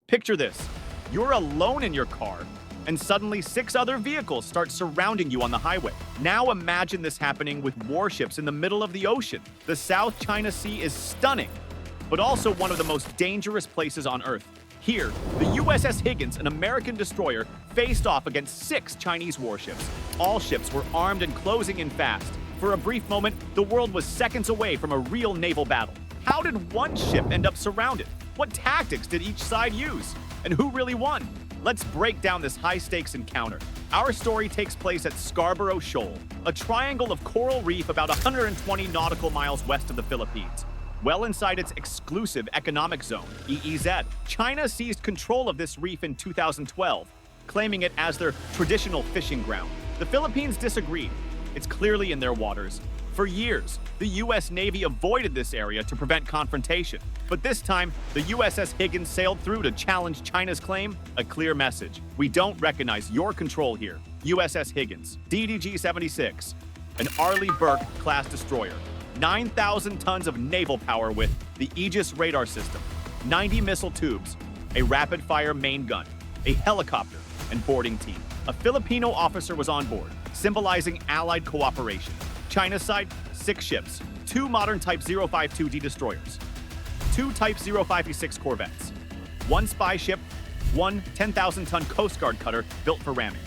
Picture this. You're alone in your car, and suddenly 6 other vehicles start surrounding you on the highway. Now imagine this happening with warships in the middle of the ocean. The South China Sea is stunning, but also one of the most dangerous places on Earth. Here, the USS Higgins, an American destroyer, faced off against 6 Chinese warships. All ships were armed and closing in fast. For a brief moment, the world was seconds away from a real naval battle. How did one ship end up surrounded? What tactics did each side use? And who really won? Let's break down this high-stakes encounter. Our story takes place at Scarborough Shoal, a triangle of coral reef about 120 nautical miles west of the Philippines. Well inside its exclusive economic zone, EEZ, China seized control of this reef in 2012, claiming it as their traditional fishing ground. The Philippines disagreed. It's clearly in their waters. For years, the U.S. Navy avoided this area to prevent confrontation. But this time, the USS Higgins sailed through to challenge China's claim, a clear message. We don't recognize your control here. USS Higgins, DDG-76, an Arleigh Burke class destroyer. 9,000 tons of naval power with the Aegis radar system, 90 missile tubes, a rapid-fire main gun, a helicopter, and boarding team. A Filipino officer was on board, symbolizing Allied cooperation. China's side, 6 ships, 2 modern Type 052D destroyers, 2 Type 056 corvettes, 1 spy ship, 1 10,000-ton Coast Guard cutter built for ramming.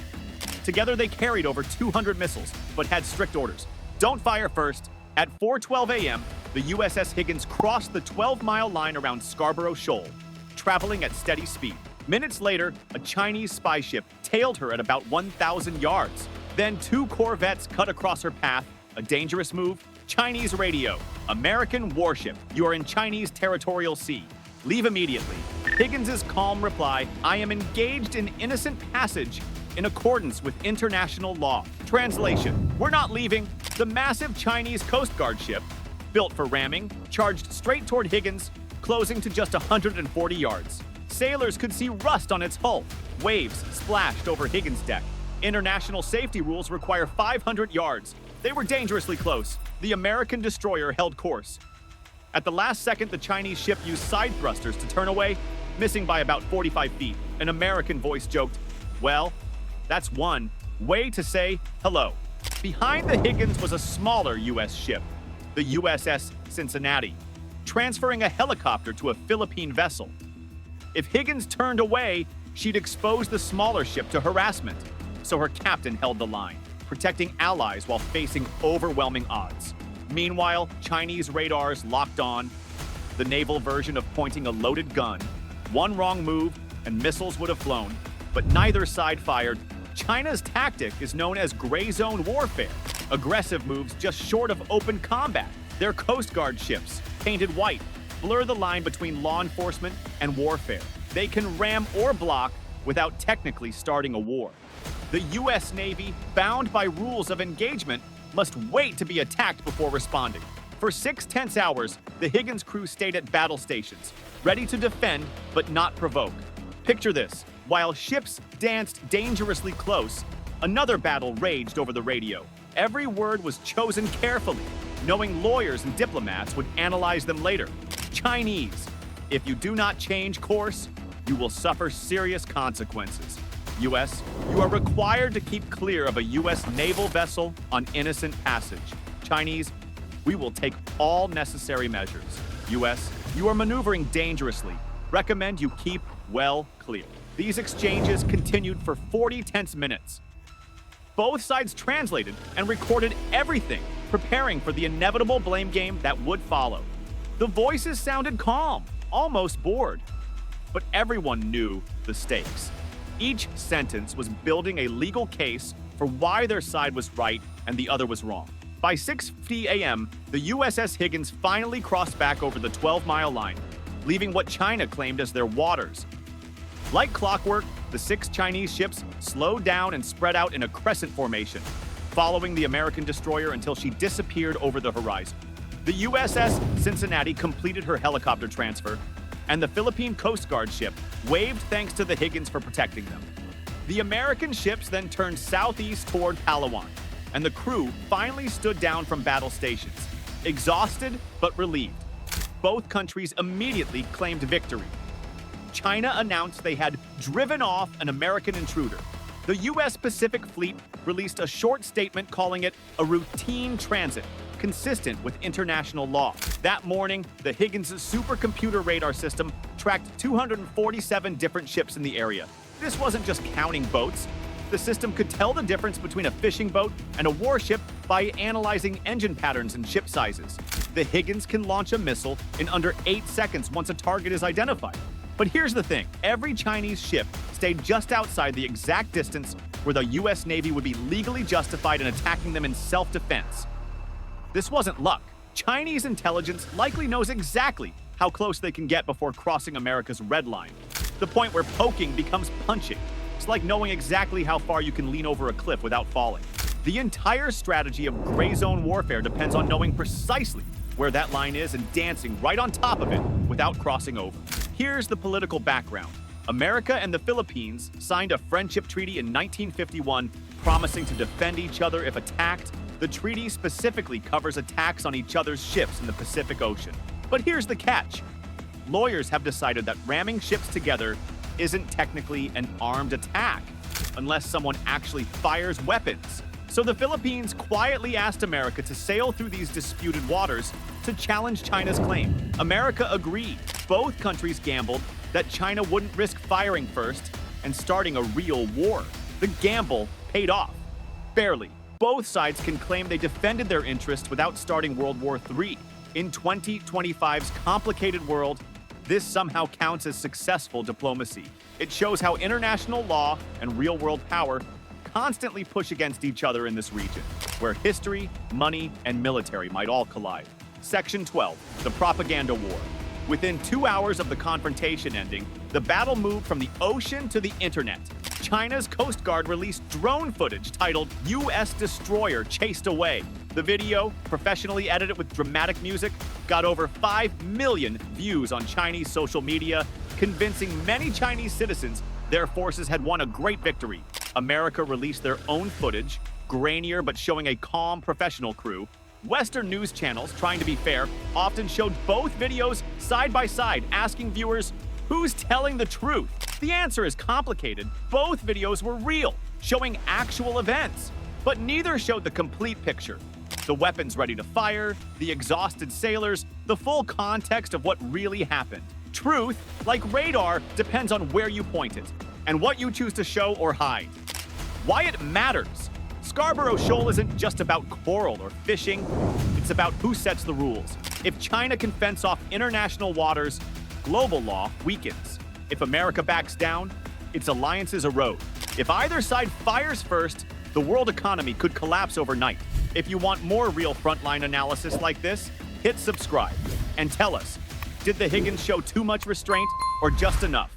Together they carried over 200 missiles, but had strict orders. Don't fire first. At 4:12 a.m., the USS Higgins crossed the 12-mile line around Scarborough Shoal, traveling at steady speed. Minutes later, a Chinese spy ship tailed her at about 1,000 yards. Then 2 corvettes cut across her path, a dangerous move. Chinese radio, American warship, you are in Chinese territorial sea. Leave immediately. Higgins's calm reply, I am engaged in innocent passage in accordance with international law. Translation, we're not leaving. The massive Chinese Coast Guard ship, built for ramming, charged straight toward Higgins, closing to just 140 yards. Sailors could see rust on its hull. Waves splashed over Higgins' deck. International safety rules require 500 yards. They were dangerously close. The American destroyer held course. At the last second, the Chinese ship used side thrusters to turn away, missing by about 45 feet. An American voice joked, well, that's one way to say hello. Behind the Higgins was a smaller U.S. ship, the USS Cincinnati, transferring a helicopter to a Philippine vessel. If Higgins turned away, she'd expose the smaller ship to harassment, so her captain held the line, protecting allies while facing overwhelming odds. Meanwhile, Chinese radars locked on, the naval version of pointing a loaded gun. One wrong move, and missiles would have flown, but neither side fired. China's tactic is known as gray zone warfare, aggressive moves just short of open combat. Their Coast Guard ships, painted white, blur the line between law enforcement and warfare. They can ram or block without technically starting a war. The U.S. Navy, bound by rules of engagement, must wait to be attacked before responding. For 6 tense hours, the Higgins crew stayed at battle stations, ready to defend but not provoke. Picture this. While ships danced dangerously close, another battle raged over the radio. Every word was chosen carefully, knowing lawyers and diplomats would analyze them later. Chinese, if you do not change course, you will suffer serious consequences. U.S., you are required to keep clear of a U.S. naval vessel on innocent passage. Chinese, we will take all necessary measures. U.S., you are maneuvering dangerously. Recommend you keep well clear. These exchanges continued for 40 tense minutes. Both sides translated and recorded everything, preparing for the inevitable blame game that would follow. The voices sounded calm, almost bored, but everyone knew the stakes. Each sentence was building a legal case for why their side was right and the other was wrong. By 6:50 a.m., the USS Higgins finally crossed back over the 12-mile line, leaving what China claimed as their waters. Like clockwork, the 6 Chinese ships slowed down and spread out in a crescent formation, following the American destroyer until she disappeared over the horizon. The USS Cincinnati completed her helicopter transfer, and the Philippine Coast Guard ship waved thanks to the Higgins for protecting them. The American ships then turned southeast toward Palawan, and the crew finally stood down from battle stations, exhausted but relieved. Both countries immediately claimed victory. China announced they had driven off an American intruder. The U.S. Pacific Fleet released a short statement calling it a routine transit, consistent with international law. That morning, the Higgins supercomputer radar system tracked 247 different ships in the area. This wasn't just counting boats. The system could tell the difference between a fishing boat and a warship by analyzing engine patterns and ship sizes. The Higgins can launch a missile in under 8 seconds once a target is identified. But here's the thing, every Chinese ship stayed just outside the exact distance where the US Navy would be legally justified in attacking them in self-defense. This wasn't luck. Chinese intelligence likely knows exactly how close they can get before crossing America's red line. The point where poking becomes punching. It's like knowing exactly how far you can lean over a cliff without falling. The entire strategy of gray zone warfare depends on knowing precisely where that line is and dancing right on top of it without crossing over. Here's the political background. America and the Philippines signed a friendship treaty in 1951 promising to defend each other if attacked. The treaty specifically covers attacks on each other's ships in the Pacific Ocean. But here's the catch. Lawyers have decided that ramming ships together isn't technically an armed attack, unless someone actually fires weapons. So the Philippines quietly asked America to sail through these disputed waters to challenge China's claim. America agreed. Both countries gambled that China wouldn't risk firing first and starting a real war. The gamble paid off. Barely. Both sides can claim they defended their interests without starting World War III. In 2025's complicated world, this somehow counts as successful diplomacy. It shows how international law and real-world power constantly push against each other in this region, where history, money, and military might all collide. Section 12, the propaganda war. Within 2 hours of the confrontation ending, the battle moved from the ocean to the internet. China's Coast Guard released drone footage titled U.S. Destroyer Chased Away. The video, professionally edited with dramatic music, got over 5 million views on Chinese social media, convincing many Chinese citizens their forces had won a great victory. America released their own footage, grainier but showing a calm, professional crew. Western news channels, trying to be fair, often showed both videos side by side, asking viewers, who's telling the truth? The answer is complicated. Both videos were real, showing actual events, but neither showed the complete picture. The weapons ready to fire, the exhausted sailors, the full context of what really happened. Truth, like radar, depends on where you point it and what you choose to show or hide. Why it matters. Scarborough Shoal isn't just about coral or fishing, it's about who sets the rules. If China can fence off international waters, global law weakens. If America backs down, its alliances erode. If either side fires first, the world economy could collapse overnight. If you want more real frontline analysis like this, hit subscribe and tell us, did the Higgins show too much restraint or just enough?